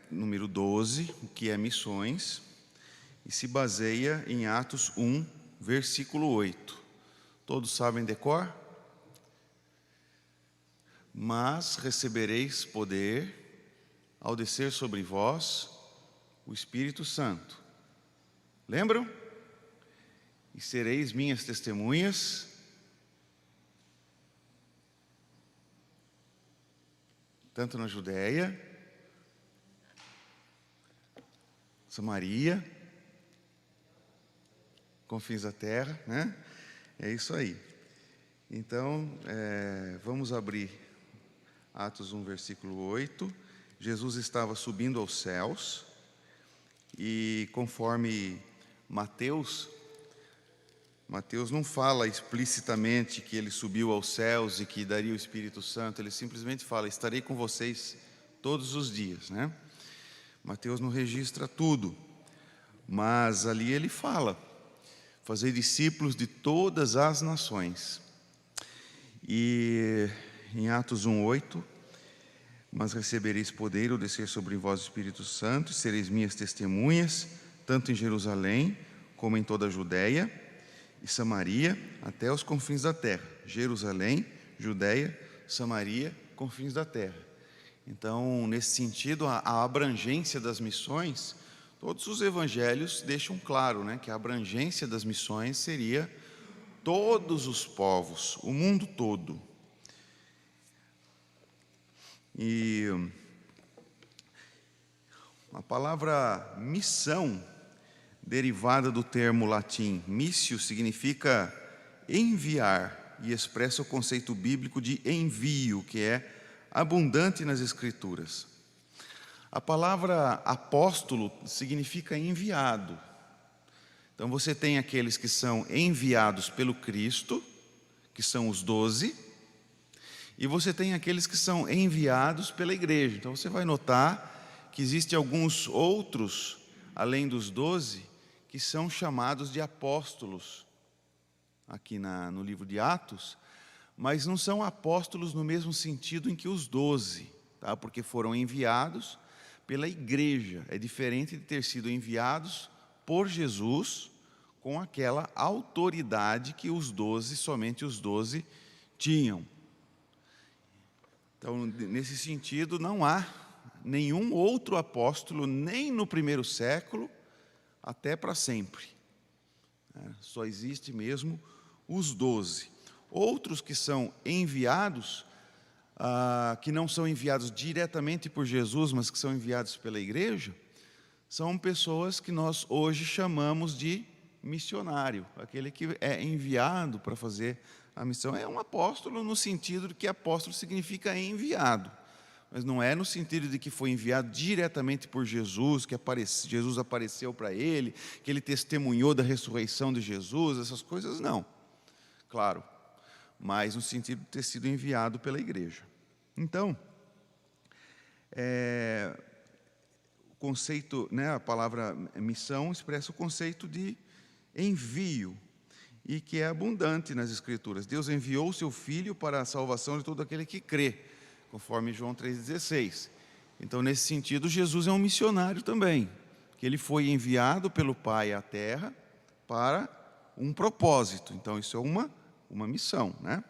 Número 12, o que é missões, e se baseia em Atos 1, versículo 8. Todos sabem de cor? Mas recebereis poder ao descer sobre vós o Espírito Santo. Lembram? E sereis minhas testemunhas tanto na Judéia, Samaria, confins da terra, né? É isso aí. Então, vamos abrir Atos 1, versículo 8. Jesus estava subindo aos céus e conforme Mateus não fala explicitamente que ele subiu aos céus e que daria o Espírito Santo, ele simplesmente fala: estarei com vocês todos os dias, né? Mateus não registra tudo, mas ali ele fala: fazer discípulos de todas as nações. E em Atos 1:8, mas recebereis poder ao descer sobre vós o Espírito Santo, e sereis minhas testemunhas, tanto em Jerusalém, como em toda a Judéia e Samaria, até os confins da terra. Jerusalém, Judéia, Samaria, confins da terra. Então, nesse sentido, a abrangência das missões, todos os evangelhos deixam claro, né, que a abrangência das missões seria todos os povos, o mundo todo. E a palavra missão, derivada do termo latim missio, significa enviar e expressa o conceito bíblico de envio, que é abundante nas Escrituras. A palavra apóstolo significa enviado. Então você tem aqueles que são enviados pelo Cristo, que são os 12, e você tem aqueles que são enviados pela igreja. Então você vai notar que existem alguns outros, além dos 12, que são chamados de apóstolos, aqui no livro de Atos, mas não são apóstolos no mesmo sentido em que os 12, tá? Porque foram enviados pela igreja. É diferente de ter sido enviados por Jesus, com aquela autoridade que os 12, somente os 12, tinham. Então, nesse sentido, não há nenhum outro apóstolo, nem no primeiro século, até para sempre. Só existe mesmo os 12. Outros que são enviados, que não são enviados diretamente por Jesus, mas que são enviados pela igreja, são pessoas que nós hoje chamamos de missionário, aquele que é enviado para fazer a missão. É um apóstolo no sentido de que apóstolo significa enviado, mas não é no sentido de que foi enviado diretamente por Jesus, que Jesus apareceu para ele, que ele testemunhou da ressurreição de Jesus, essas coisas não, claro, mas no sentido de ter sido enviado pela igreja. Então, o conceito, né, a palavra missão expressa o conceito de envio, e que é abundante nas Escrituras. Deus enviou o seu Filho para a salvação de todo aquele que crê, conforme João 3,16. Então, nesse sentido, Jesus é um missionário também, que ele foi enviado pelo Pai à terra para um propósito. Então, isso é uma missão, né?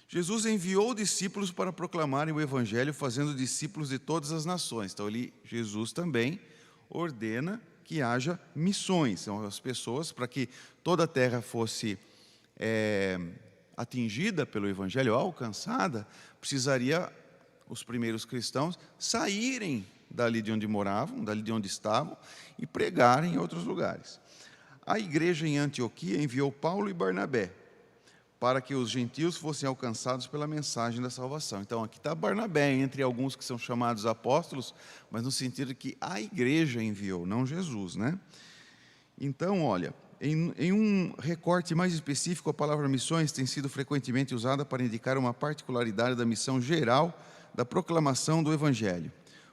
Jesus enviou discípulos para proclamarem o Evangelho, fazendo discípulos de todas as nações. Então, Jesus também ordena que haja missões. São as pessoas, para que toda a terra fosse atingida pelo Evangelho, alcançada, precisaria os primeiros cristãos saírem dali de onde moravam, dali de onde estavam, e pregarem em outros lugares. A igreja em Antioquia enviou Paulo e Barnabé para que os gentios fossem alcançados pela mensagem da salvação. Então, aqui está Barnabé, entre alguns que são chamados apóstolos, mas no sentido que a igreja enviou, não Jesus, né? Então, olha, em um recorte mais específico, a palavra missões tem sido frequentemente usada para indicar uma particularidade da missão geral da proclamação do Evangelho.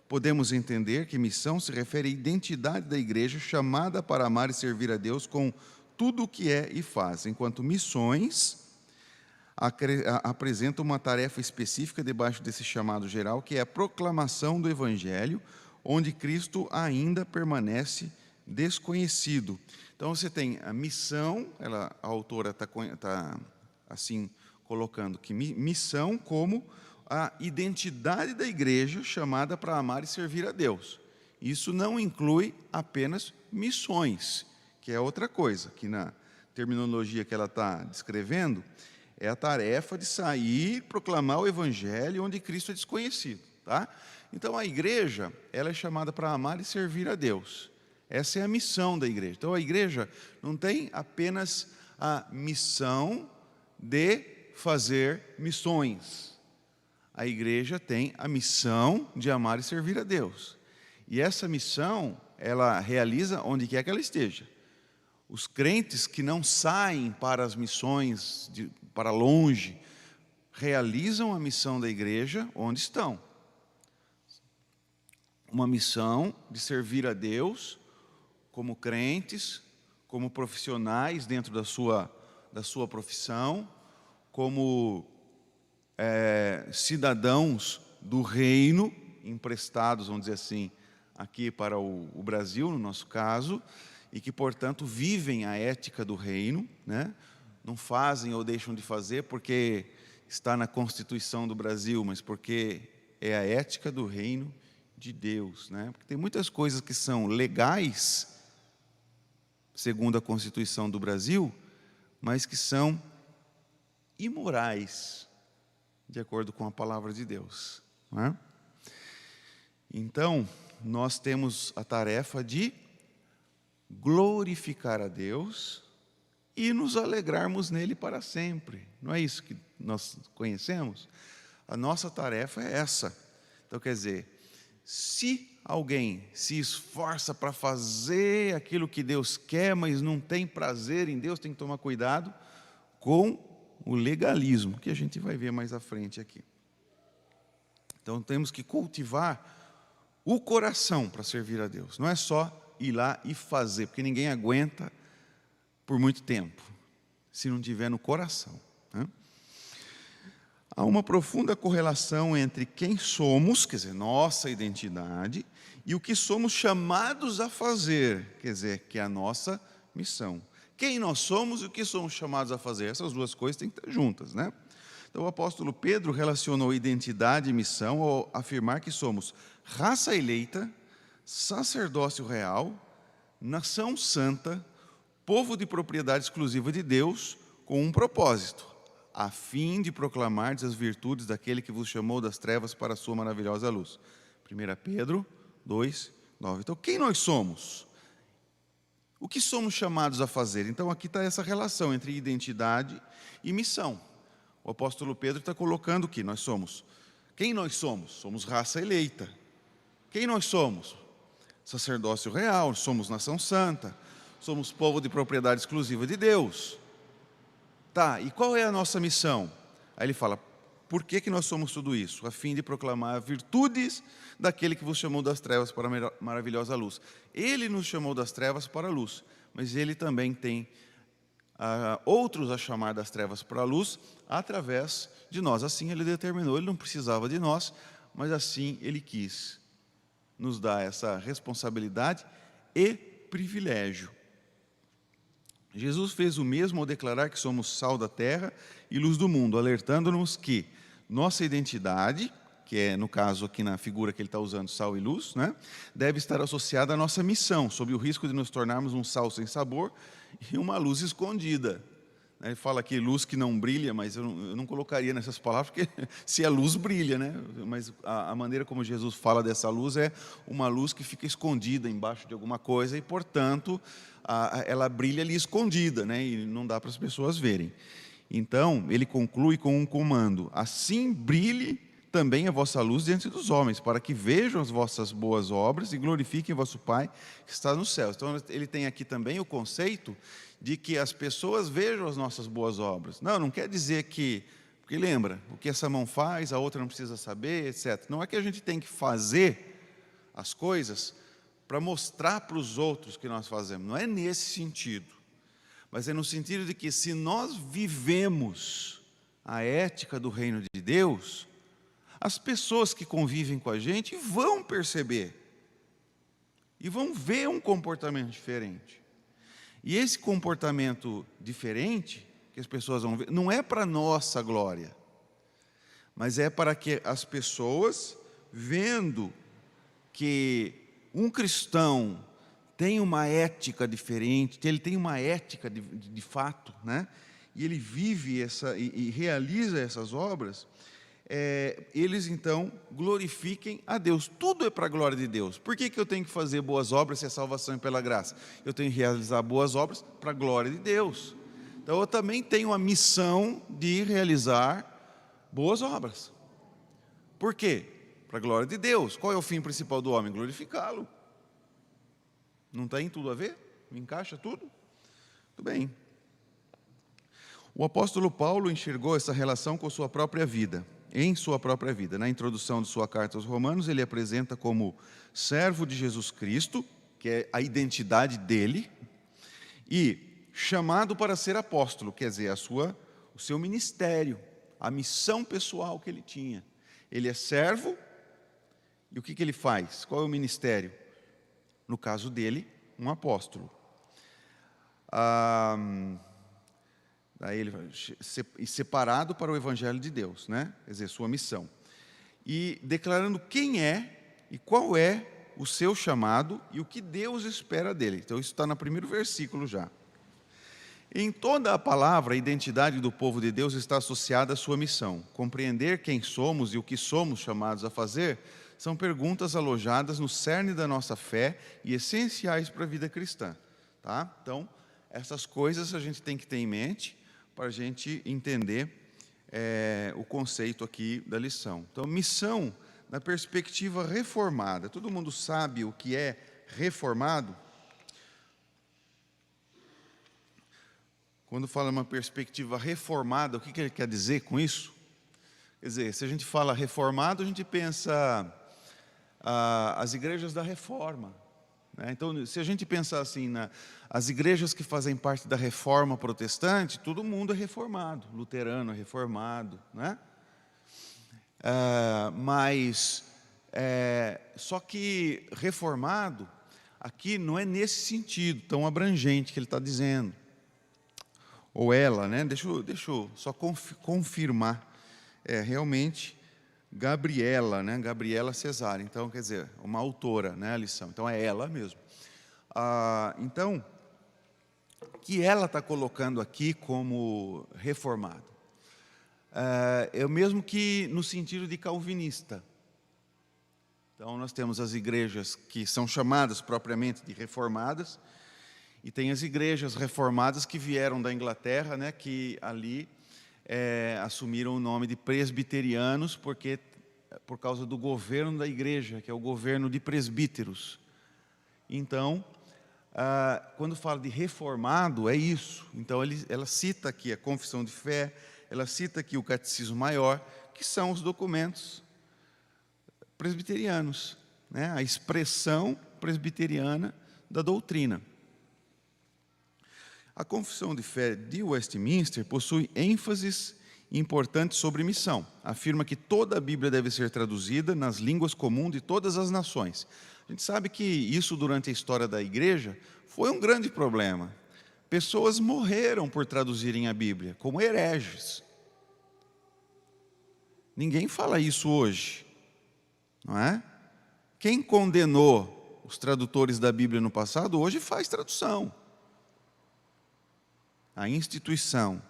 Podemos entender que missão se refere à identidade da igreja chamada para amar e servir a Deus com tudo o que é e faz, enquanto missões, apresenta uma tarefa específica debaixo desse chamado geral, que é a proclamação do Evangelho, onde Cristo ainda permanece desconhecido. Então você tem a missão, a autora está assim colocando que missão como a identidade da igreja chamada para amar e servir a Deus. Isso não inclui apenas missões, que é outra coisa, que na terminologia que ela está descrevendo, é a tarefa de sair e proclamar o Evangelho onde Cristo é desconhecido. Tá? Então a igreja, ela é chamada para amar e servir a Deus. Essa é a missão da igreja. Então a igreja não tem apenas a missão de fazer missões. A igreja tem a missão de amar e servir a Deus. E essa missão, ela realiza onde quer que ela esteja. Os crentes que não saem para as missões, para longe, realizam a missão da igreja onde estão. Uma missão de servir a Deus como crentes, como profissionais dentro da sua profissão, como cidadãos do reino, emprestados, vamos dizer assim, aqui para o Brasil, no nosso caso, e que, portanto, vivem a ética do reino, né? Não fazem ou deixam de fazer porque está na Constituição do Brasil, mas porque é a ética do reino de Deus, né? Porque tem muitas coisas que são legais, segundo a Constituição do Brasil, mas que são imorais, de acordo com a palavra de Deus, não é? Então, nós temos a tarefa de glorificar a Deus e nos alegrarmos nele para sempre. Não é isso que nós conhecemos? A nossa tarefa é essa. Então, quer dizer, se alguém se esforça para fazer aquilo que Deus quer, mas não tem prazer em Deus, tem que tomar cuidado com o legalismo, que a gente vai ver mais à frente aqui. Então, temos que cultivar o coração para servir a Deus. Não é só ir lá e fazer, porque ninguém aguenta por muito tempo, se não tiver no coração, né? Há uma profunda correlação entre quem somos, quer dizer, nossa identidade, e o que somos chamados a fazer, quer dizer, que é a nossa missão. Quem nós somos e o que somos chamados a fazer, essas duas coisas têm que estar juntas, né? Então o apóstolo Pedro relacionou identidade e missão ao afirmar que somos raça eleita, sacerdócio real, nação santa, povo de propriedade exclusiva de Deus, com um propósito, a fim de proclamar as virtudes daquele que vos chamou das trevas para a sua maravilhosa luz. 1 Pedro 2, 9. Então, quem nós somos? O que somos chamados a fazer? Então, aqui está essa relação entre identidade e missão. O apóstolo Pedro está colocando que nós somos. Quem nós somos? Somos raça eleita. Quem nós somos? Sacerdócio real, somos nação santa, somos povo de propriedade exclusiva de Deus. Tá, e qual é a nossa missão? Aí ele fala, por que nós somos tudo isso? A fim de proclamar virtudes daquele que vos chamou das trevas para a maravilhosa luz. Ele nos chamou das trevas para a luz, mas ele também tem outros a chamar das trevas para a luz através de nós. Assim ele determinou, ele não precisava de nós, mas assim ele quis nos dar essa responsabilidade e privilégio. Jesus fez o mesmo ao declarar que somos sal da terra e luz do mundo, alertando-nos que nossa identidade, que é, no caso aqui na figura que ele está usando, sal e luz, né, deve estar associada à nossa missão, sob o risco de nos tornarmos um sal sem sabor e uma luz escondida. Ele fala aqui luz que não brilha, mas eu não colocaria nessas palavras, porque se a luz brilha, né? Mas a maneira como Jesus fala dessa luz é uma luz que fica escondida embaixo de alguma coisa e, portanto, ela brilha ali escondida, né? E não dá para as pessoas verem. Então, ele conclui com um comando: assim brilhe também a vossa luz diante dos homens, para que vejam as vossas boas obras e glorifiquem vosso Pai que está nos céus. Então, ele tem aqui também o conceito de que as pessoas vejam as nossas boas obras. Não quer dizer que, porque lembra, o que essa mão faz, a outra não precisa saber, etc. Não é que a gente tem que fazer as coisas para mostrar para os outros que nós fazemos, não é nesse sentido, mas é no sentido de que se nós vivemos a ética do reino de Deus, as pessoas que convivem com a gente vão perceber e vão ver um comportamento diferente. E esse comportamento diferente que as pessoas vão ver, não é para nossa glória, mas é para que as pessoas, vendo que um cristão tem uma ética diferente, que ele tem uma ética de fato, né? E ele vive e realiza essas obras, eles então glorifiquem a Deus. Tudo é para a glória de Deus. Por que eu tenho que fazer boas obras se a salvação é pela graça? Eu tenho que realizar boas obras para a glória de Deus. Então eu também tenho a missão de realizar boas obras. Por quê? Para a glória de Deus. Qual é o fim principal do homem? Glorificá-lo. Não tem tudo a ver? Encaixa tudo? Tudo bem. O apóstolo Paulo enxergou essa relação com sua própria vida, em sua própria vida. Na introdução de sua carta aos Romanos, ele apresenta como servo de Jesus Cristo, que é a identidade dele, e chamado para ser apóstolo, quer dizer, o seu ministério, a missão pessoal que ele tinha. Ele é servo, e o que ele faz? Qual é o ministério? No caso dele, um apóstolo. Daí ele separado para o evangelho de Deus, né? Quer dizer, sua missão. E declarando quem é e qual é o seu chamado e o que Deus espera dele. Então isso está no primeiro versículo já. Em toda a palavra, a identidade do povo de Deus está associada à sua missão. Compreender quem somos e o que somos chamados a fazer são perguntas alojadas no cerne da nossa fé e essenciais para a vida cristã. Tá? Então, essas coisas a gente tem que ter em mente para a gente entender o conceito aqui da lição. Então, missão na perspectiva reformada. Todo mundo sabe o que é reformado? Quando fala uma perspectiva reformada, o que ele quer dizer com isso? Quer dizer, se a gente fala reformado, a gente pensa as igrejas da reforma. Né? Então, se a gente pensar assim, as igrejas que fazem parte da reforma protestante, todo mundo é reformado, luterano é reformado. Né? Só que reformado, aqui não é nesse sentido tão abrangente que ele está dizendo. Ou ela, né? Deixa eu só confirmar. Realmente, Gabriela, né? Gabriela Cesare. Então, quer dizer, uma autora, né? A lição. Então, é ela mesmo. Então, que ela está colocando aqui como reformado? É o mesmo que no sentido de calvinista. Então, nós temos as igrejas que são chamadas propriamente de reformadas, e tem as igrejas reformadas que vieram da Inglaterra, né, que ali assumiram o nome de presbiterianos, por causa do governo da igreja, que é o governo de presbíteros. Então, quando fala de reformado, é isso. Então, ela cita aqui a confissão de fé, ela cita aqui o catecismo maior, que são os documentos presbiterianos, né, a expressão presbiteriana da doutrina. A Confissão de Fé de Westminster possui ênfases importantes sobre missão. Afirma que toda a Bíblia deve ser traduzida nas línguas comuns de todas as nações. A gente sabe que isso, durante a história da igreja, foi um grande problema. Pessoas morreram por traduzirem a Bíblia, como hereges. Ninguém fala isso hoje, não é? Quem condenou os tradutores da Bíblia no passado, hoje faz tradução. A instituição,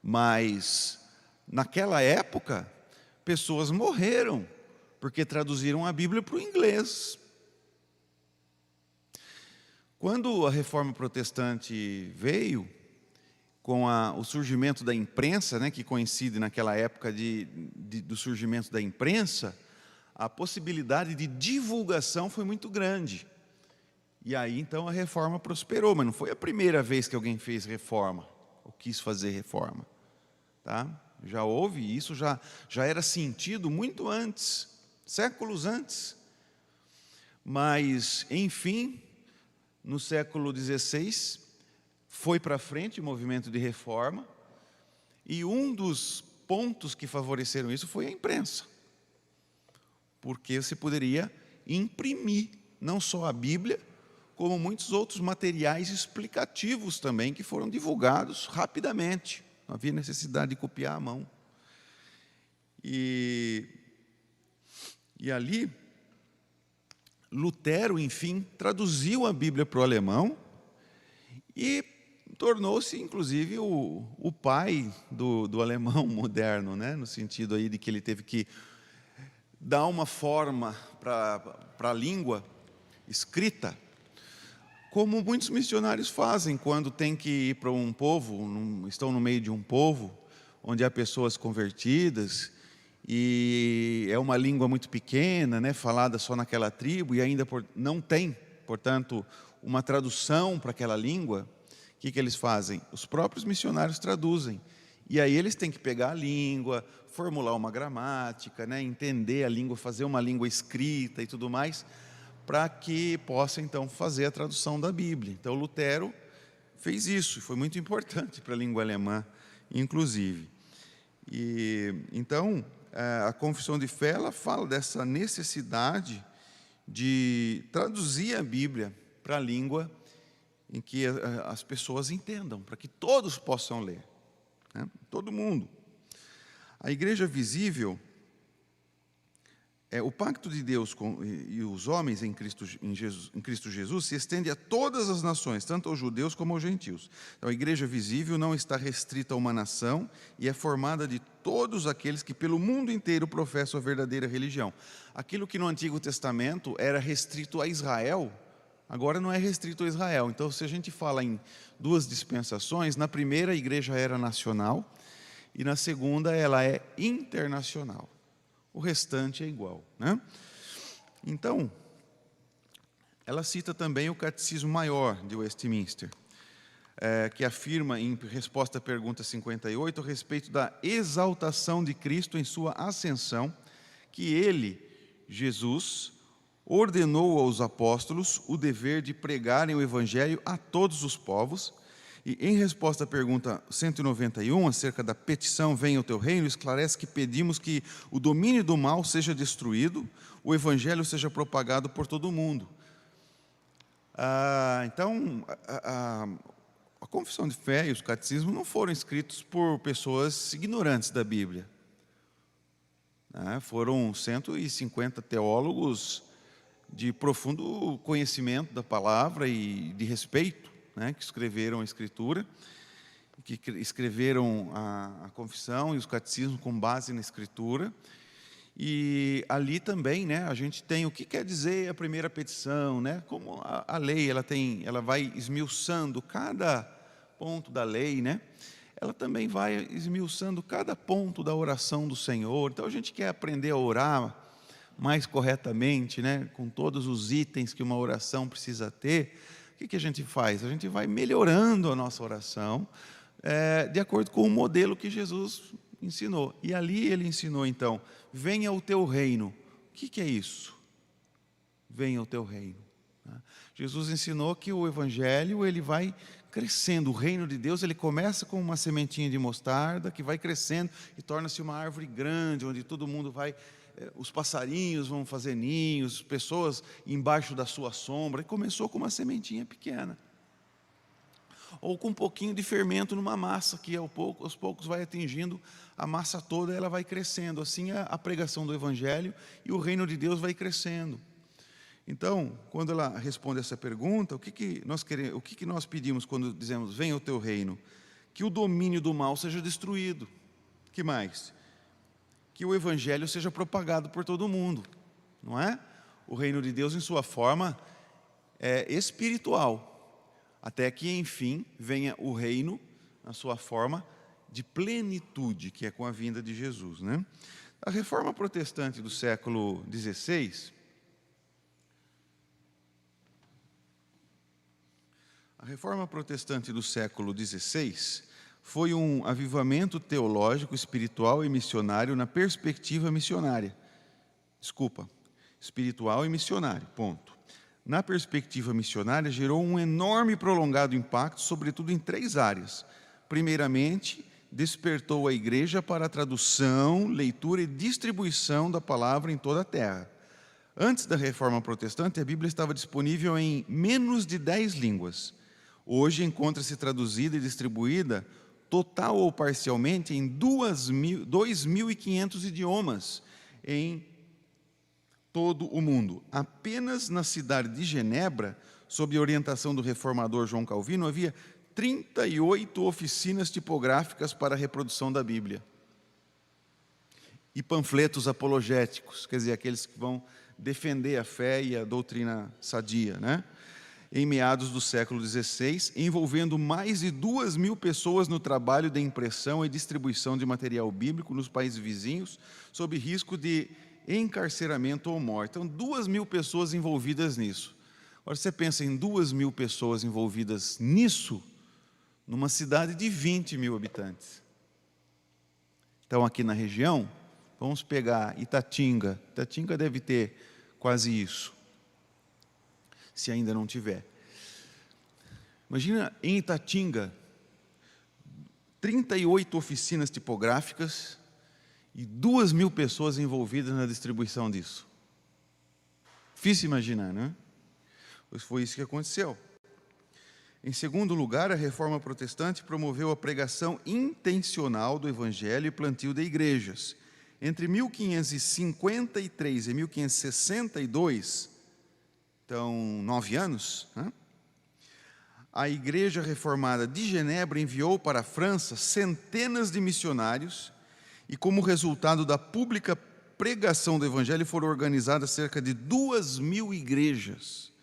mas naquela época, pessoas morreram, porque traduziram a Bíblia para o inglês. Quando a reforma protestante veio, com o surgimento da imprensa, né, que coincide naquela época do surgimento da imprensa, a possibilidade de divulgação foi muito grande. E aí, então, a reforma prosperou, mas não foi a primeira vez que alguém fez reforma, ou quis fazer reforma. Tá? Já houve, isso já era sentido muito antes, séculos antes. Mas, enfim, no século XVI, foi para frente o movimento de reforma, E um dos pontos que favoreceram isso foi a imprensa, porque você poderia imprimir não só a Bíblia, como muitos outros materiais explicativos também, que foram divulgados rapidamente. Não havia necessidade de copiar à mão. E ali, Lutero, enfim, traduziu a Bíblia para o alemão e tornou-se, inclusive, o pai do alemão moderno, né? No sentido aí de que ele teve que dar uma forma para a língua escrita, como muitos missionários fazem quando tem que ir para um povo, estão no meio de um povo, onde há pessoas convertidas, e é uma língua muito pequena, né, falada só naquela tribo, e ainda não tem, portanto, uma tradução para aquela língua. O que eles fazem? Os próprios missionários traduzem. E aí eles têm que pegar a língua, formular uma gramática, né, entender a língua, fazer uma língua escrita e tudo mais, para que possa, então, fazer a tradução da Bíblia. Então, Lutero fez isso, foi muito importante para a língua alemã, inclusive. Então, a Confissão de Fé, ela fala dessa necessidade de traduzir a Bíblia para a língua em que as pessoas entendam, para que todos possam ler, né? Todo mundo. A igreja visível o pacto de Deus e os homens em Cristo Jesus se estende a todas as nações, tanto aos judeus como aos gentios. Então, a igreja visível não está restrita a uma nação e é formada de todos aqueles que pelo mundo inteiro professam a verdadeira religião. Aquilo que no Antigo Testamento era restrito a Israel, agora não é restrito a Israel. Então, se a gente fala em duas dispensações, na primeira a igreja era nacional e na segunda ela é internacional. O restante é igual, né? Então, ela cita também o Catecismo Maior de Westminster, que afirma, em resposta à pergunta 58, a respeito da exaltação de Cristo em sua ascensão, que ele, Jesus, ordenou aos apóstolos o dever de pregarem o Evangelho a todos os povos. E em resposta à pergunta 191, acerca da petição venha o teu reino, esclarece que pedimos que o domínio do mal seja destruído, o Evangelho seja propagado por todo o mundo. Então, a Confissão de Fé e os catecismos não foram escritos por pessoas ignorantes da Bíblia. Foram 150 teólogos de profundo conhecimento da palavra e de respeito, que escreveram a Escritura, que escreveram a confissão e os catecismos com base na Escritura. E ali também, a gente tem o que quer dizer a primeira petição, como a lei, ela vai esmiuçando cada ponto da lei, ela também vai esmiuçando cada ponto da oração do Senhor. Então a gente quer aprender a orar mais corretamente, com todos os itens que uma oração precisa ter. O que a gente faz? A gente vai melhorando a nossa oração de acordo com o modelo que Jesus ensinou. E ali ele ensinou, então, venha o teu reino. O que é isso? Venha o teu reino. Jesus ensinou que o Evangelho ele vai crescendo. O reino de Deus ele começa com uma sementinha de mostarda que vai crescendo e torna-se uma árvore grande, onde todo mundo vai... Os passarinhos vão fazer ninhos, pessoas embaixo da sua sombra. E começou com uma sementinha pequena. Ou com um pouquinho de fermento numa massa, que aos poucos vai atingindo a massa toda, ela vai crescendo. Assim é a pregação do Evangelho e o reino de Deus vai crescendo. Então, quando ela responde essa pergunta, o que nós pedimos quando dizemos, venha o teu reino? Que o domínio do mal seja destruído. Que mais? Que o Evangelho seja propagado por todo mundo, não é? O reino de Deus em sua forma espiritual, até que enfim venha o reino na sua forma de plenitude, que é com a vinda de Jesus, A Reforma Protestante do século XVI, foi um avivamento teológico, espiritual e missionário na perspectiva missionária. Espiritual e missionário, ponto. Na perspectiva missionária, gerou um enorme e prolongado impacto, sobretudo em três áreas. Primeiramente, despertou a igreja para a tradução, leitura e distribuição da palavra em toda a terra. Antes da Reforma Protestante, a Bíblia estava disponível em menos de 10 línguas. Hoje encontra-se traduzida e distribuída, total ou parcialmente, em 2.500 idiomas em todo o mundo. Apenas na cidade de Genebra, sob orientação do reformador João Calvino, havia 38 oficinas tipográficas para a reprodução da Bíblia. E panfletos apologéticos, quer dizer, aqueles que vão defender a fé e a doutrina sadia, né? Em meados do século XVI, envolvendo mais de 2.000 pessoas no trabalho de impressão e distribuição de material bíblico nos países vizinhos, sob risco de encarceramento ou morte. Então, 2.000 pessoas envolvidas nisso. Agora, você pensa em 2.000 pessoas envolvidas nisso, numa cidade de 20.000 habitantes. Então, aqui na região, vamos pegar Itatinga. Itatinga deve ter quase isso, se ainda não tiver. Imagina em Itatinga, 38 oficinas tipográficas e 2.000 pessoas envolvidas na distribuição disso. Difícil imaginar, né? Pois foi isso que aconteceu. Em segundo lugar, a Reforma Protestante promoveu a pregação intencional do Evangelho e plantio de igrejas. Entre 1553 e 1562, então 9 anos, né? A Igreja Reformada de Genebra enviou para a França centenas de missionários e, como resultado da pública pregação do Evangelho, foram organizadas cerca de 2.000 igrejas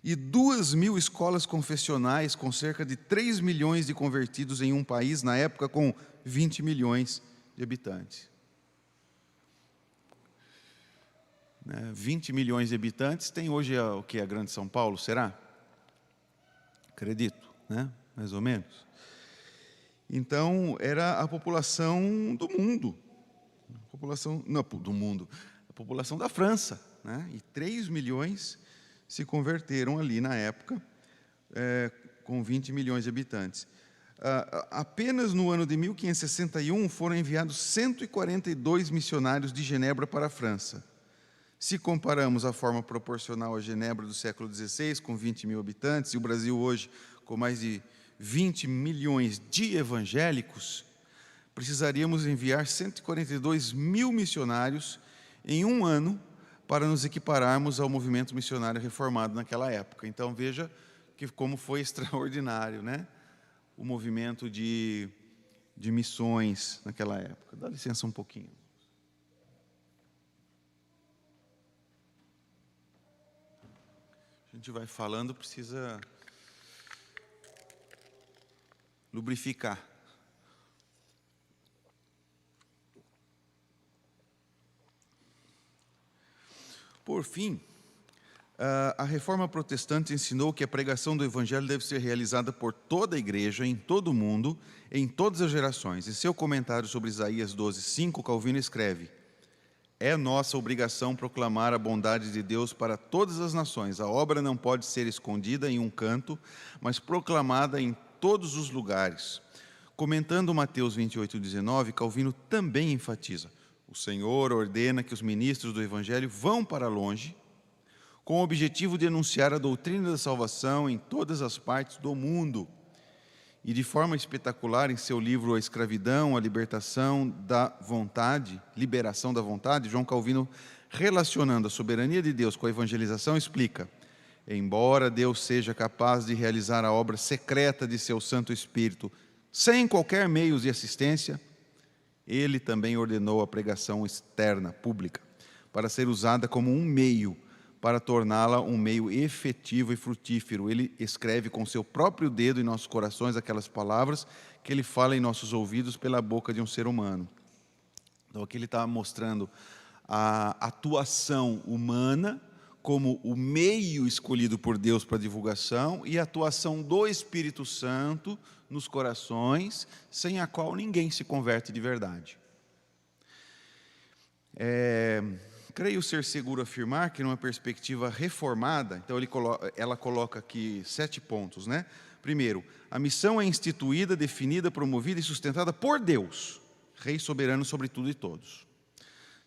e 2.000 escolas confessionais, com cerca de 3 milhões de convertidos em um país, na época, com 20 milhões de habitantes. 20 milhões de habitantes, tem hoje o que? A Grande São Paulo, será? Acredito, né? Mais ou menos. Então, era a população do mundo. A população da França, né? E 3 milhões se converteram ali na época, com 20 milhões de habitantes. Apenas no ano de 1561 foram enviados 142 missionários de Genebra para a França. Se comparamos a forma proporcional a Genebra do século XVI, com 20.000 habitantes, e o Brasil hoje com mais de 20 milhões de evangélicos, precisaríamos enviar 142.000 missionários em um ano para nos equipararmos ao movimento missionário reformado naquela época. Então, veja como foi extraordinário, né? O movimento de missões naquela época. Dá licença um pouquinho. A gente vai falando, precisa lubrificar. Por fim, a Reforma Protestante ensinou que a pregação do Evangelho deve ser realizada por toda a igreja, em todo o mundo, em todas as gerações. Em seu comentário sobre Isaías 12:5, Calvino escreve: é nossa obrigação proclamar a bondade de Deus para todas as nações. A obra não pode ser escondida em um canto, mas proclamada em todos os lugares. Comentando Mateus 28:19, Calvino também enfatiza: o Senhor ordena que os ministros do Evangelho vão para longe, com o objetivo de anunciar a doutrina da salvação em todas as partes do mundo. E de forma espetacular, em seu livro A Escravidão, a Liberação da Vontade, João Calvino, relacionando a soberania de Deus com a evangelização, explica: embora Deus seja capaz de realizar a obra secreta de seu Santo Espírito sem qualquer meio de assistência, Ele também ordenou a pregação externa, pública, para ser usada como um meio para torná-la um meio efetivo e frutífero. Ele escreve com seu próprio dedo em nossos corações aquelas palavras que Ele fala em nossos ouvidos pela boca de um ser humano. Então aqui ele está mostrando a atuação humana como o meio escolhido por Deus para a divulgação e a atuação do Espírito Santo nos corações, sem a qual ninguém se converte de verdade. Creio ser seguro afirmar que, numa perspectiva reformada, então ela coloca aqui 7 pontos, né? Primeiro, a missão é instituída, definida, promovida e sustentada por Deus, Rei soberano sobre tudo e todos.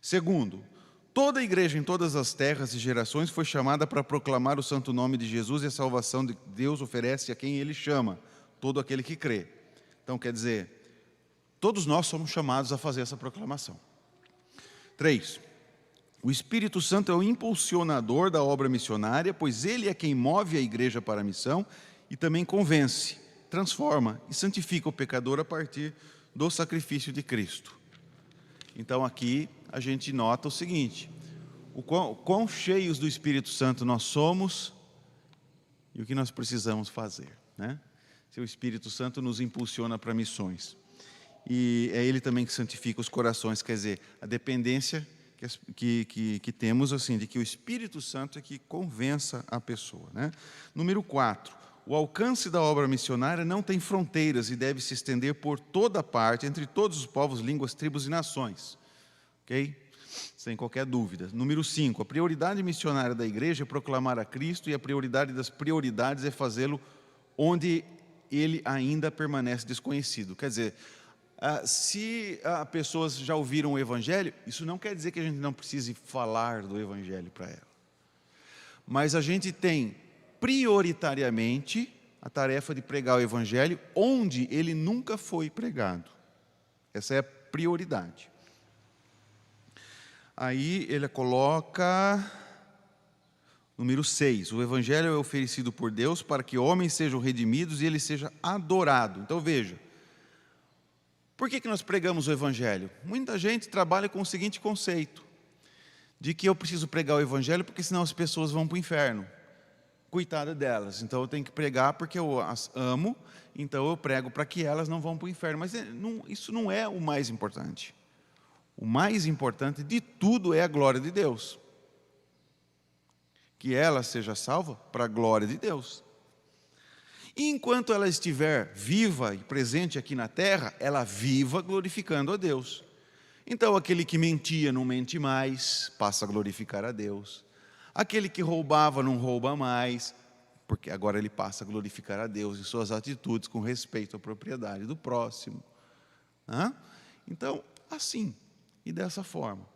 Segundo, toda a igreja em todas as terras e gerações foi chamada para proclamar o santo nome de Jesus e a salvação que Deus oferece a quem Ele chama, todo aquele que crê. Então, quer dizer, todos nós somos chamados a fazer essa proclamação. 3. O Espírito Santo é o impulsionador da obra missionária, pois Ele é quem move a igreja para a missão e também convence, transforma e santifica o pecador a partir do sacrifício de Cristo. Então aqui a gente nota o seguinte, o quão cheios do Espírito Santo nós somos e o que nós precisamos fazer, né? Se o Espírito Santo nos impulsiona para missões. E é Ele também que santifica os corações, quer dizer, a dependência que temos, assim, de que o Espírito Santo é que convença a pessoa, né? Número 4, o alcance da obra missionária não tem fronteiras e deve se estender por toda parte, entre todos os povos, línguas, tribos e nações. Ok? Sem qualquer dúvida. Número 5, a prioridade missionária da igreja é proclamar a Cristo e a prioridade das prioridades é fazê-lo onde Ele ainda permanece desconhecido. Quer dizer, se pessoas já ouviram o Evangelho, isso não quer dizer que a gente não precise falar do Evangelho para ela. Mas a gente tem prioritariamente a tarefa de pregar o Evangelho onde ele nunca foi pregado. Essa é a prioridade. Aí ele coloca, número 6, o Evangelho é oferecido por Deus para que homens sejam redimidos e ele seja adorado. Então veja, por que nós pregamos o Evangelho? Muita gente trabalha com o seguinte conceito, de que eu preciso pregar o Evangelho porque senão as pessoas vão para o inferno. Coitada delas, então eu tenho que pregar porque eu as amo, então eu prego para que elas não vão para o inferno. Mas isso não é o mais importante. O mais importante de tudo é a glória de Deus. Que ela seja salva para a glória de Deus. E enquanto ela estiver viva e presente aqui na terra, ela viva glorificando a Deus. Então aquele que mentia não mente mais, passa a glorificar a Deus. Aquele que roubava não rouba mais, porque agora ele passa a glorificar a Deus em suas atitudes com respeito à propriedade do próximo. Então, assim e dessa forma.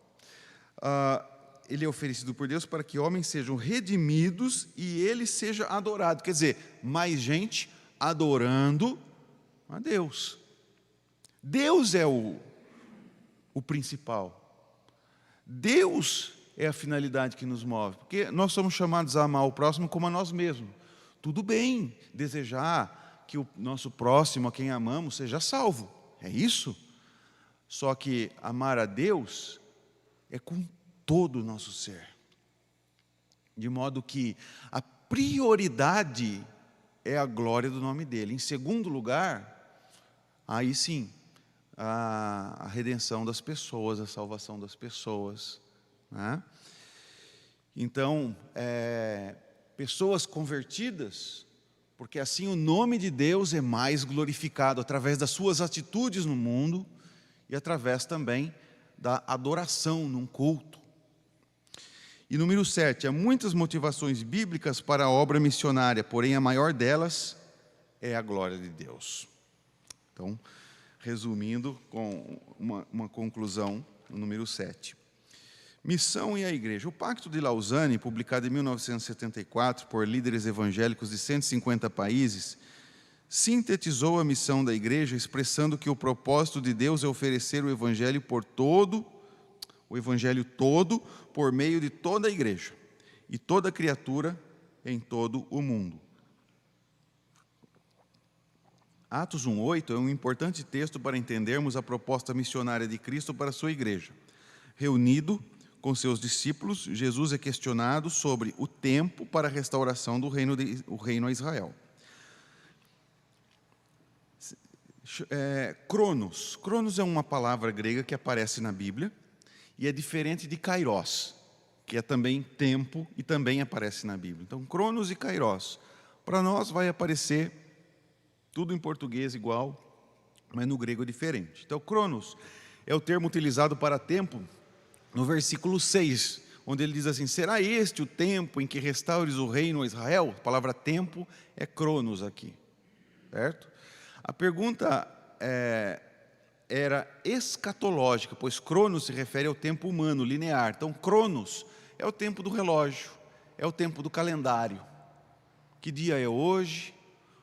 Ele é oferecido por Deus para que homens sejam redimidos e ele seja adorado. Quer dizer, mais gente adorando a Deus. Deus é o principal. Deus é a finalidade que nos move, porque nós somos chamados a amar o próximo como a nós mesmos. Tudo bem desejar que o nosso próximo, a quem amamos, seja salvo, é isso? Só que amar a Deus é com todo o nosso ser, de modo que a prioridade é a glória do nome dEle. Em segundo lugar, aí sim, a redenção das pessoas, a salvação das pessoas, né? Então, pessoas convertidas, porque assim o nome de Deus é mais glorificado através das suas atitudes no mundo e através também da adoração num culto. E número 7, há muitas motivações bíblicas para a obra missionária, porém a maior delas é a glória de Deus. Então, resumindo com uma conclusão, o número 7. Missão e a igreja. O Pacto de Lausanne, publicado em 1974 por líderes evangélicos de 150 países, sintetizou a missão da igreja, expressando que o propósito de Deus é oferecer o evangelho todo, por meio de toda a igreja e toda criatura em todo o mundo. Atos 1:8 é um importante texto para entendermos a proposta missionária de Cristo para a sua igreja. Reunido com seus discípulos, Jesus é questionado sobre o tempo para a restauração do reino a Israel. Cronos. Cronos é uma palavra grega que aparece na Bíblia e é diferente de kairos, que é também tempo e também aparece na Bíblia. Então, cronos e kairos. Para nós vai aparecer tudo em português igual, mas no grego é diferente. Então, cronos é o termo utilizado para tempo no versículo 6, onde ele diz assim: será este o tempo em que restaures o reino a Israel? A palavra tempo é cronos aqui. certo? A pergunta era escatológica, pois cronos se refere ao tempo humano, linear. Então, cronos é o tempo do relógio, é o tempo do calendário. Que dia é hoje?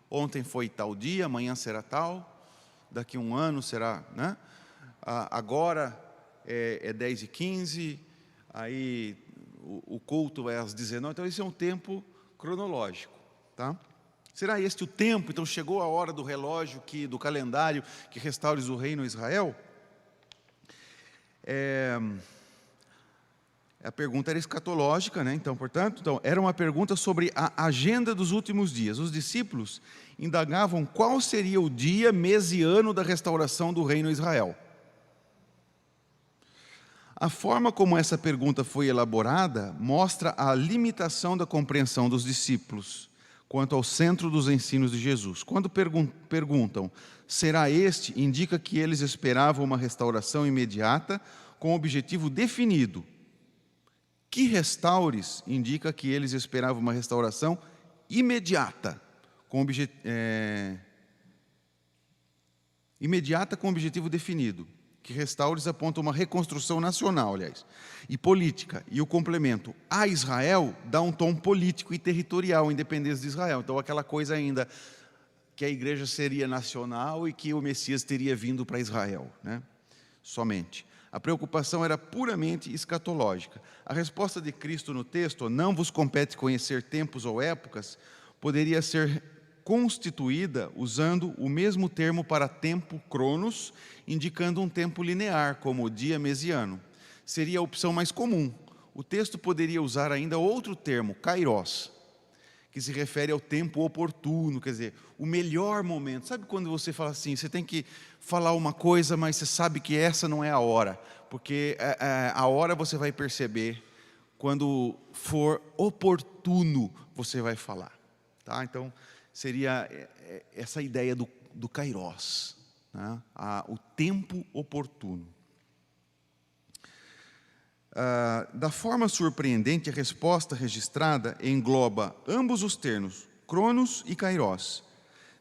Ontem foi tal dia, amanhã será tal, daqui a um ano será, né? Agora é 10h15, aí o culto é às 19h, então esse é um tempo cronológico, tá? Será este o tempo? Então chegou a hora do relógio, do calendário, que restaures o reino a Israel? A pergunta era escatológica, né? Então, portanto, era uma pergunta sobre a agenda dos últimos dias. Os discípulos indagavam qual seria o dia, mês e ano da restauração do reino a Israel. A forma como essa pergunta foi elaborada mostra a limitação da compreensão dos discípulos quanto ao centro dos ensinos de Jesus. Quando perguntam, será este? Indica que eles esperavam uma restauração imediata com objetivo definido. Que restaures? Indica que eles esperavam uma restauração imediata com objetivo definido. Que restaures aponta uma reconstrução nacional, aliás, e política. E o complemento a Israel dá um tom político e territorial, independência de Israel. Então, aquela coisa ainda que a igreja seria nacional e que o Messias teria vindo para Israel, né? Somente. A preocupação era puramente escatológica. A resposta de Cristo no texto, não vos compete conhecer tempos ou épocas, poderia ser constituída usando o mesmo termo para tempo, cronos, indicando um tempo linear, como dia, mês e ano. Seria a opção mais comum. O texto poderia usar ainda outro termo, kairos, que se refere ao tempo oportuno, quer dizer, o melhor momento. Sabe quando você fala assim, você tem que falar uma coisa, mas você sabe que essa não é a hora, porque a hora você vai perceber, quando for oportuno, você vai falar. Tá? Então, seria essa ideia do kairos, né? O tempo oportuno. Da forma surpreendente, a resposta registrada engloba ambos os termos, cronos e kairos.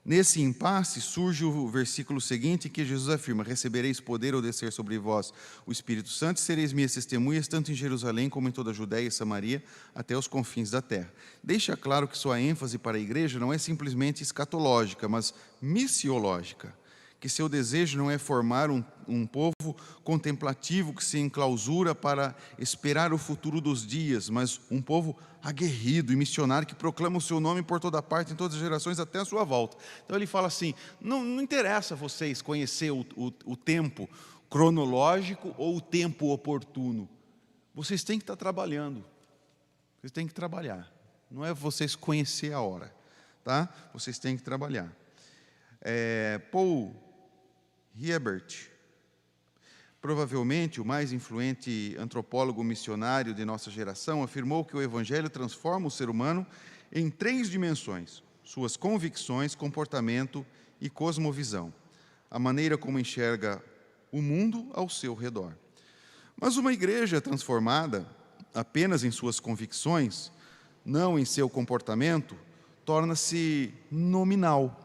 Nesse impasse surge o versículo seguinte, que Jesus afirma, recebereis poder ao descer sobre vós o Espírito Santo, e sereis minhas testemunhas, tanto em Jerusalém como em toda a Judéia e Samaria, até os confins da terra. Deixa claro que sua ênfase para a igreja não é simplesmente escatológica, mas missiológica, que seu desejo não é formar um povo contemplativo que se enclausura para esperar o futuro dos dias, mas um povo aguerrido e missionário que proclama o seu nome por toda parte, em todas as gerações, até a sua volta. Então ele fala assim, não interessa vocês conhecer o tempo cronológico ou o tempo oportuno. Vocês têm que estar trabalhando. Vocês têm que trabalhar. Não é vocês conhecer a hora, tá? Vocês têm que trabalhar. Paul Hiebert, provavelmente o mais influente antropólogo missionário de nossa geração, afirmou que o Evangelho transforma o ser humano em 3 dimensões: suas convicções, comportamento e cosmovisão, a maneira como enxerga o mundo ao seu redor. Mas uma igreja transformada apenas em suas convicções, não em seu comportamento, torna-se nominal.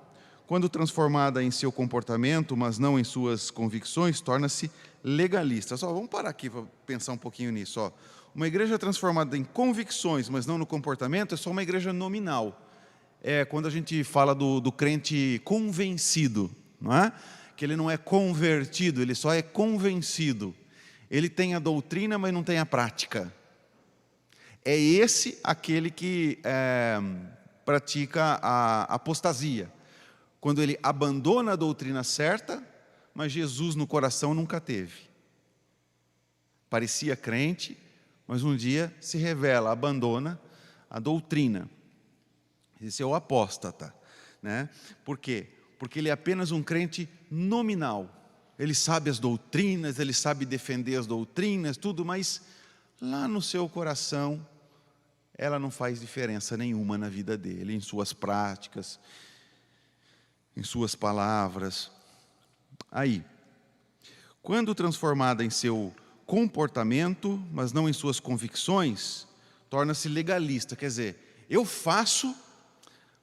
Quando transformada em seu comportamento, mas não em suas convicções, torna-se legalista. Vamos parar aqui para pensar um pouquinho nisso. Uma igreja transformada em convicções, mas não no comportamento, é só uma igreja nominal. Quando a gente fala do crente convencido, não é? Que ele não é convertido, ele só é convencido. Ele tem a doutrina, mas não tem a prática. É aquele que pratica a apostasia. Quando ele abandona a doutrina certa, mas Jesus no coração nunca teve. Parecia crente, mas um dia se revela, abandona a doutrina. Esse é o apóstata, né? Por quê? Porque ele é apenas um crente nominal. Ele sabe as doutrinas, ele sabe defender as doutrinas, tudo, mas lá no seu coração, ela não faz diferença nenhuma na vida dele, em suas práticas, em suas palavras. Aí, quando transformada em seu comportamento, mas não em suas convicções, torna-se legalista. Quer dizer, eu faço,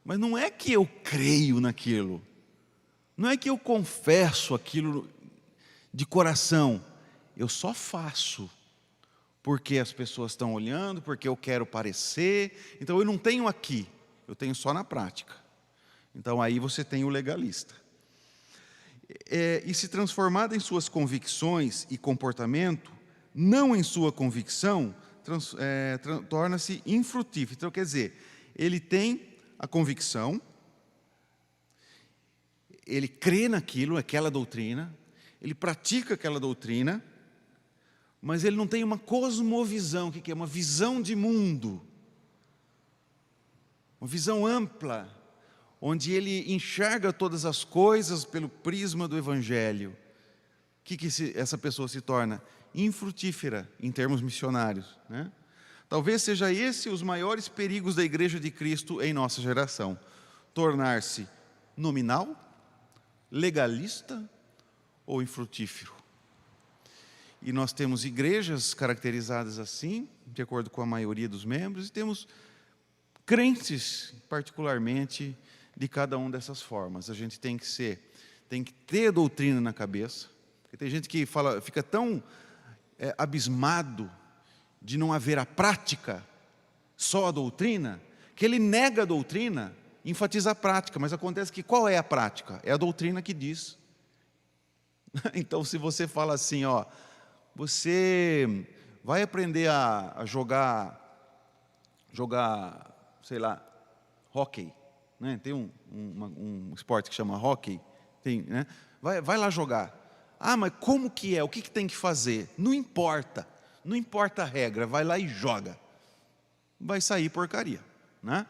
mas não é que eu creio naquilo. Não é que eu confesso aquilo de coração, eu só faço porque as pessoas estão olhando, porque eu quero parecer. Então eu não tenho aqui, eu tenho só na prática. Então aí você tem o legalista. E se transformado em suas convicções e comportamento, não em sua convicção, torna-se infrutífero. Então quer dizer, ele tem a convicção, ele crê naquilo, aquela doutrina, ele pratica aquela doutrina, mas ele não tem uma cosmovisão. O que é? Uma visão de mundo, uma visão ampla, onde ele enxerga todas as coisas pelo prisma do Evangelho. O que essa pessoa se torna? Infrutífera, em termos missionários, né? Talvez seja esse os maiores perigos da Igreja de Cristo em nossa geração. Tornar-se nominal, legalista ou infrutífero. E nós temos igrejas caracterizadas assim, de acordo com a maioria dos membros, e temos crentes, particularmente, de cada uma dessas formas. A gente tem que ter doutrina na cabeça. Porque tem gente que fica tão abismado de não haver a prática, só a doutrina, que ele nega a doutrina, enfatiza a prática. Mas acontece que qual é a prática? É a doutrina que diz. Então, se você fala assim, você vai aprender a jogar, sei lá, hóquei, né? Tem um esporte que chama hóquei, né? Vai lá jogar. Ah, mas como que é? O que tem que fazer? Não importa a regra, vai lá e joga. Vai sair porcaria, né?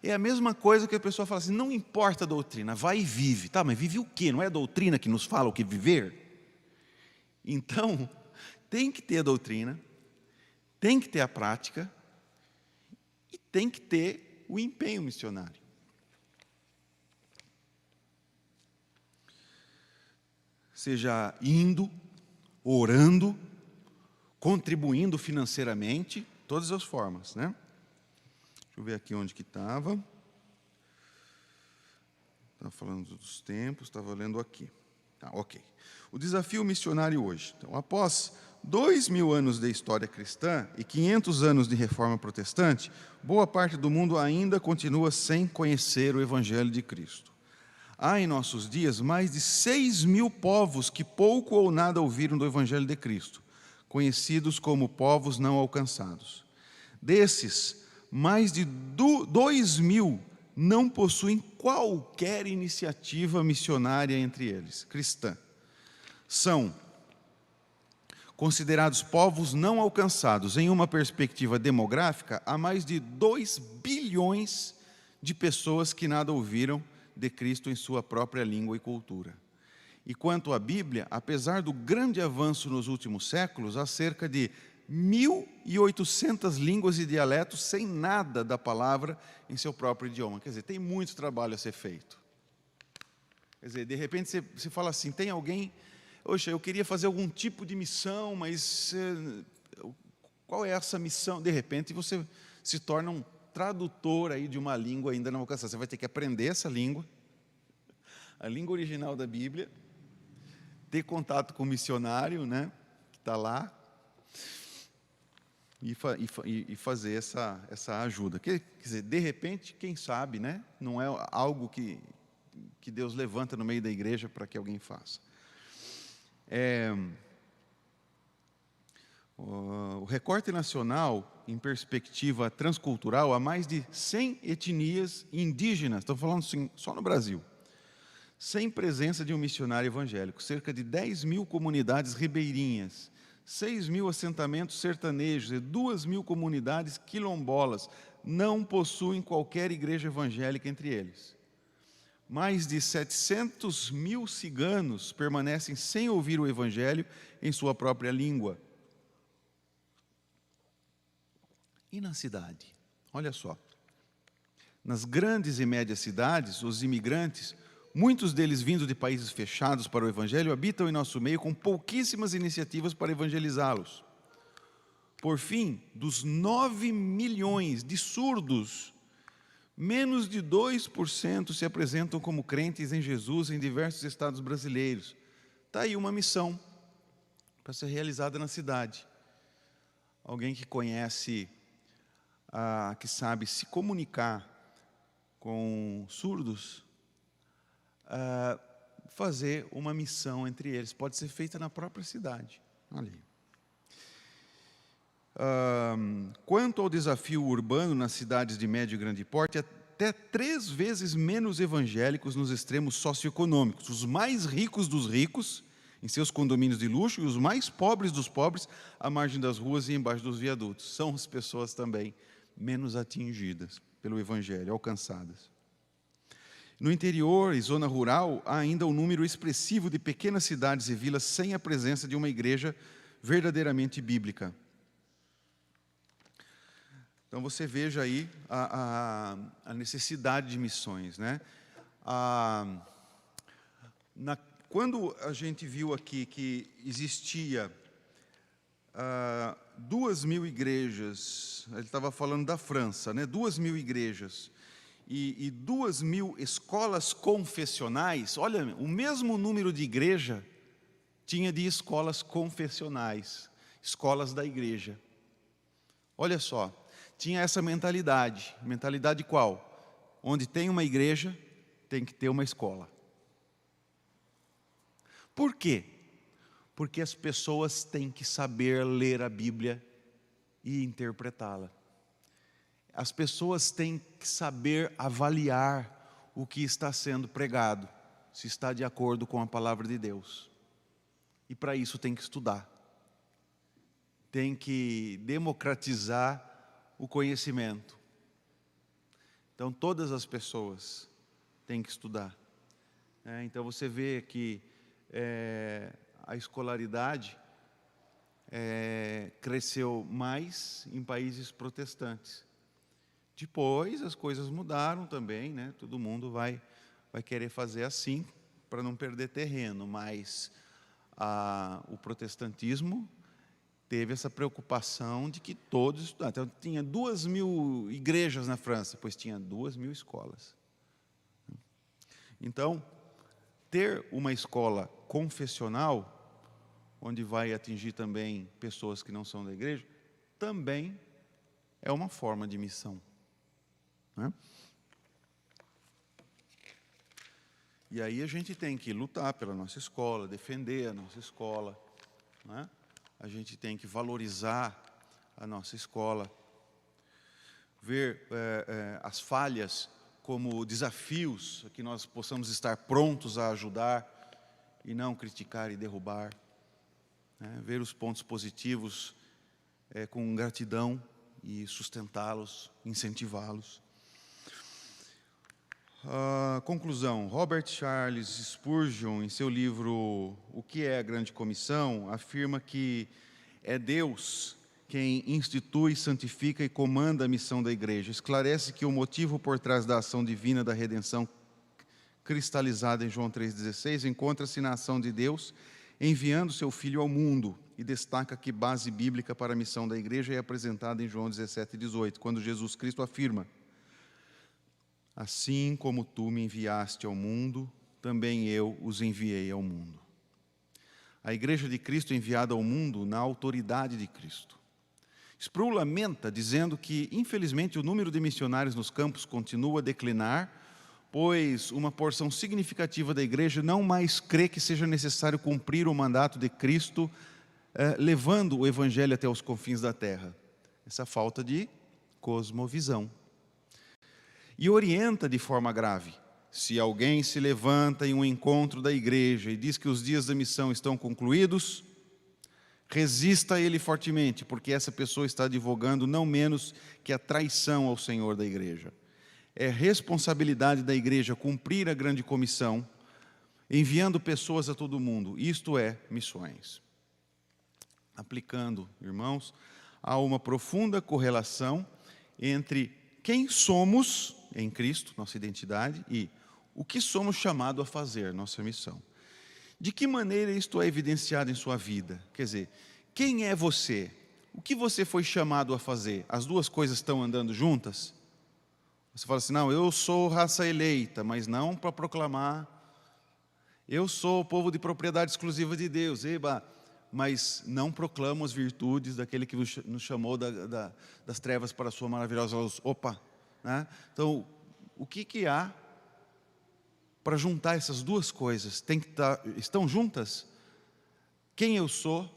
É a mesma coisa que a pessoa fala assim, não importa a doutrina, vai e vive. Tá, mas vive o quê? Não é a doutrina que nos fala o que viver? Então, tem que ter a doutrina, tem que ter a prática e tem que ter o empenho missionário. Seja indo, orando, contribuindo financeiramente, todas as formas, né? Deixa eu ver aqui onde que estava. Estava falando dos tempos, estava lendo aqui. Tá, ok. O desafio missionário hoje. Então, após 2000 anos de história cristã e 500 anos de reforma protestante, boa parte do mundo ainda continua sem conhecer o Evangelho de Cristo. Há em nossos dias mais de 6.000 povos que pouco ou nada ouviram do Evangelho de Cristo, conhecidos como povos não alcançados. Desses, mais de 2.000 não possuem qualquer iniciativa missionária entre eles, cristã. São considerados povos não alcançados. Em uma perspectiva demográfica, há mais de 2 bilhões de pessoas que nada ouviram de Cristo em sua própria língua e cultura. E quanto à Bíblia, apesar do grande avanço nos últimos séculos, há cerca de 1.800 línguas e dialetos sem nada da palavra em seu próprio idioma. Quer dizer, tem muito trabalho a ser feito. Quer dizer, de repente você fala assim, tem alguém, poxa, eu queria fazer algum tipo de missão, mas qual é essa missão? De repente você se torna um tradutor aí de uma língua ainda não alcançada. Você vai ter que aprender essa língua, a língua original da Bíblia, ter contato com o missionário, né, que está lá, e fazer essa ajuda. Quer dizer, de repente, quem sabe, né, não é algo que Deus levanta no meio da igreja para que alguém faça. O recorte nacional, em perspectiva transcultural, há mais de 100 etnias indígenas, estou falando assim, só no Brasil, sem presença de um missionário evangélico, cerca de 10.000 comunidades ribeirinhas, 6.000 assentamentos sertanejos e 2.000 comunidades quilombolas não possuem qualquer igreja evangélica entre eles. Mais de 700.000 ciganos permanecem sem ouvir o Evangelho em sua própria língua. E na cidade? Olha só. Nas grandes e médias cidades, os imigrantes, muitos deles vindo de países fechados para o Evangelho, habitam em nosso meio com pouquíssimas iniciativas para evangelizá-los. Por fim, dos 9 milhões de surdos Menos de 2% se apresentam como crentes em Jesus em diversos estados brasileiros. Está aí uma missão para ser realizada na cidade. Alguém que conhece, que sabe se comunicar com surdos, fazer uma missão entre eles. Pode ser feita na própria cidade. Ali. Quanto ao desafio urbano nas cidades de médio e grande porte, até 3 vezes menos evangélicos nos extremos socioeconômicos. Os mais ricos dos ricos, em seus condomínios de luxo, e os mais pobres dos pobres, à margem das ruas e embaixo dos viadutos. São as pessoas também menos atingidas pelo evangelho, alcançadas. No interior e zona rural, há ainda um número expressivo de pequenas cidades e vilas sem a presença de uma igreja verdadeiramente bíblica. Então você veja aí a necessidade de missões, né? Quando a gente viu aqui que existia 2.000 igrejas, ele estava falando da França, né? 2.000 igrejas e 2.000 escolas confessionais. Olha, o mesmo número de igreja tinha de escolas confessionais, escolas da igreja. Olha só, tinha essa mentalidade. Mentalidade qual? Onde tem uma igreja, tem que ter uma escola. Por quê? Porque as pessoas têm que saber ler a Bíblia e interpretá-la. As pessoas têm que saber avaliar o que está sendo pregado, se está de acordo com a palavra de Deus. E para isso tem que estudar. Tem que democratizar o conhecimento. Então todas as pessoas têm que estudar. Então você vê que a escolaridade cresceu mais em países protestantes. Depois as coisas mudaram também, né? Todo mundo vai querer fazer assim para não perder terreno, mas o protestantismo teve essa preocupação de que todos estudassem. Então, tinha 2.000 igrejas na França, pois tinha 2.000 escolas. Então, ter uma escola confessional, onde vai atingir também pessoas que não são da igreja, também é uma forma de missão. Né? E aí a gente tem que lutar pela nossa escola, defender a nossa escola, né? A gente tem que valorizar a nossa escola, ver as falhas como desafios, que nós possamos estar prontos a ajudar e não criticar e derrubar, né? Ver os pontos positivos com gratidão e sustentá-los, incentivá-los. Conclusão. Robert Charles Spurgeon, em seu livro O que é a Grande Comissão, afirma que é Deus quem institui, santifica e comanda a missão da igreja. Esclarece que o motivo por trás da ação divina da redenção, cristalizada em João 3,16, encontra-se na ação de Deus, enviando seu Filho ao mundo, e destaca que base bíblica para a missão da igreja é apresentada em João 17,18, quando Jesus Cristo afirma: assim como tu me enviaste ao mundo, também eu os enviei ao mundo. A igreja de Cristo é enviada ao mundo na autoridade de Cristo. Sproul lamenta, dizendo que, infelizmente, o número de missionários nos campos continua a declinar, pois uma porção significativa da igreja não mais crê que seja necessário cumprir o mandato de Cristo, levando o evangelho até os confins da terra. Essa falta de cosmovisão. E orienta de forma grave: se alguém se levanta em um encontro da igreja e diz que os dias da missão estão concluídos, resista a ele fortemente, porque essa pessoa está advogando não menos que a traição ao Senhor da igreja. É responsabilidade da igreja cumprir a grande comissão, enviando pessoas a todo mundo, isto é, missões. Aplicando, irmãos, há uma profunda correlação entre quem somos em Cristo, nossa identidade, e o que somos chamados a fazer, nossa missão. De que maneira isto é evidenciado em sua vida? Quer dizer, quem é você? O que você foi chamado a fazer? As duas coisas estão andando juntas? Você fala assim, não, eu sou raça eleita, mas não para proclamar. Eu sou povo de propriedade exclusiva de Deus, eba, mas não proclamo as virtudes daquele que nos chamou das trevas para a sua maravilhosa luz. Opa! Né? Então, o que há para juntar essas duas coisas? Estão juntas? Quem eu sou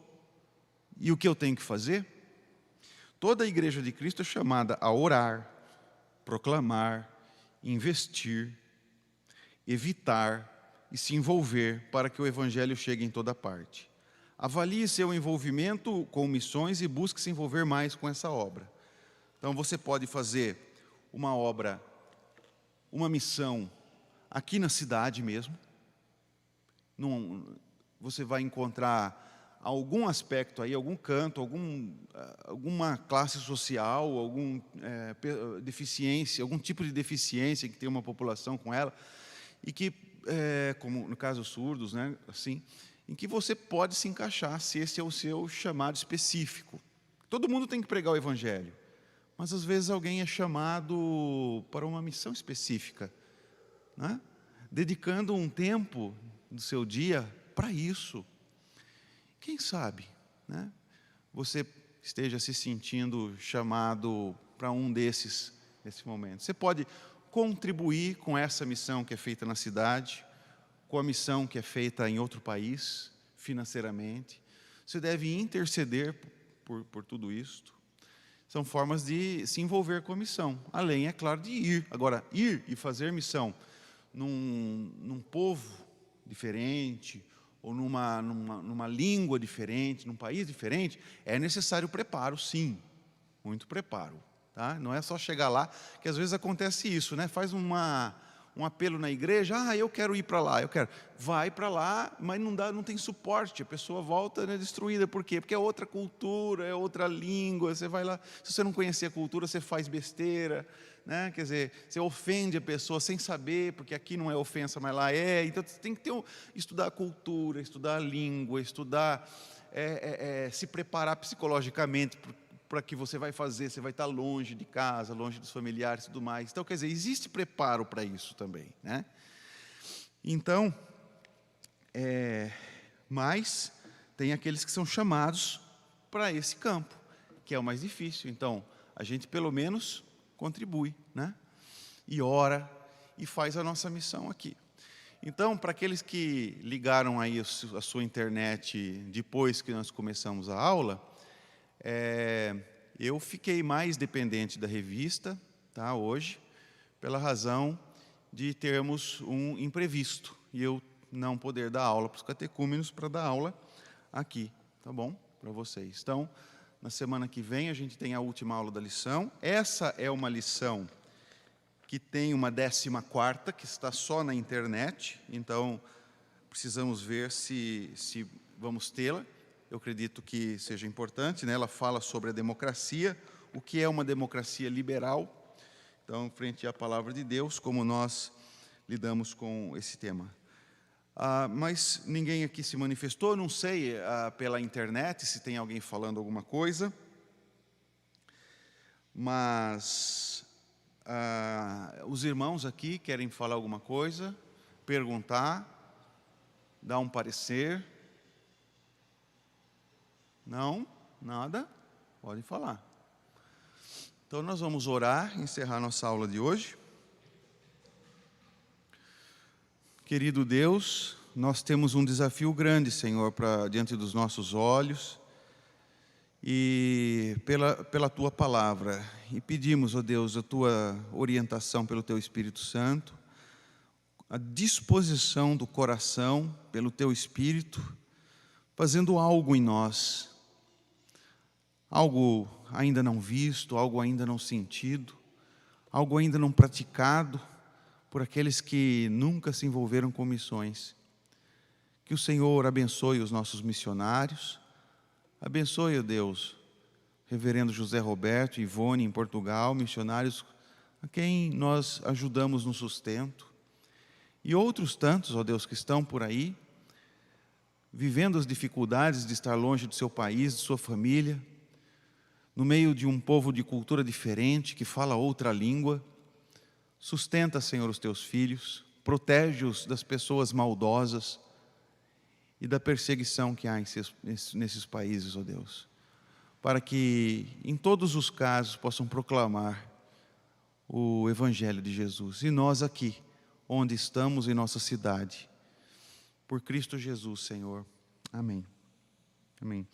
e o que eu tenho que fazer? Toda a igreja de Cristo é chamada a orar, proclamar, investir, evitar e se envolver para que o evangelho chegue em toda parte. Avalie seu envolvimento com missões e busque se envolver mais com essa obra. Então você pode fazer uma obra, uma missão aqui na cidade mesmo. Você vai encontrar algum aspecto aí, algum canto, alguma classe social, deficiência, algum tipo de deficiência que tem uma população com ela, e que, como no caso surdos, né, assim, em que você pode se encaixar, se esse é o seu chamado específico. Todo mundo tem que pregar o evangelho, mas às vezes alguém é chamado para uma missão específica, né? Dedicando um tempo do seu dia para isso. Quem sabe, né, você esteja se sentindo chamado para um nesse momento. Você pode contribuir com essa missão que é feita na cidade, com a missão que é feita em outro país, financeiramente. Você deve interceder por tudo isto. São formas de se envolver com a missão, além, é claro, de ir. Agora, ir e fazer missão num povo diferente, ou numa língua diferente, num país diferente, é necessário preparo, sim, muito preparo. Tá? Não é só chegar lá, que às vezes acontece isso, né? Faz um apelo na igreja, eu quero ir para lá, vai para lá, mas não tem suporte, a pessoa volta, né, destruída. Por quê? Porque é outra cultura, é outra língua, você vai lá, se você não conhecer a cultura, você faz besteira, né? Quer dizer, você ofende a pessoa sem saber, porque aqui não é ofensa, mas lá é. Então você tem que estudar a cultura, estudar a língua, estudar, se preparar psicologicamente para que você vai fazer, você vai estar longe de casa, longe dos familiares e tudo mais. Então, quer dizer, existe preparo para isso também, né? Então, mas tem aqueles que são chamados para esse campo, que é o mais difícil. Então, a gente pelo menos contribui, né? E ora, e faz a nossa missão aqui. Então, para aqueles que ligaram aí a sua internet depois que nós começamos a aula, eu fiquei mais dependente da revista, tá, hoje, pela razão de termos um imprevisto, e eu não poder dar aula para os catecúmenos para dar aula aqui, tá bom? Para vocês. Então, na semana que vem a gente tem a última aula da lição. Essa é uma lição que tem uma 14ª, que está só na internet, então precisamos ver se vamos tê-la. Eu acredito que seja importante, né? Ela fala sobre a democracia, o que é uma democracia liberal. Então, frente à palavra de Deus, como nós lidamos com esse tema. Mas ninguém aqui se manifestou, não sei pela internet se tem alguém falando alguma coisa, mas os irmãos aqui querem falar alguma coisa, perguntar, dar um parecer. Não? Nada? Pode falar. Então nós vamos orar, encerrar nossa aula de hoje. Querido Deus, nós temos um desafio grande, Senhor, diante dos nossos olhos e pela Tua palavra. E pedimos, ó Deus, a Tua orientação pelo Teu Espírito Santo, a disposição do coração pelo Teu Espírito, fazendo algo em nós, algo ainda não visto, algo ainda não sentido, algo ainda não praticado por aqueles que nunca se envolveram com missões. Que o Senhor abençoe os nossos missionários, abençoe, ó Deus, reverendo José Roberto e Ivone em Portugal, missionários a quem nós ajudamos no sustento, e outros tantos, ó Deus, que estão por aí, vivendo as dificuldades de estar longe do seu país, de sua família, no meio de um povo de cultura diferente, que fala outra língua, Sustenta, Senhor, os teus filhos, protege-os das pessoas maldosas e da perseguição que há nesses países, ó Deus, para que em todos os casos possam proclamar o Evangelho de Jesus. E nós aqui, onde estamos em nossa cidade, por Cristo Jesus, Senhor. Amém. Amém.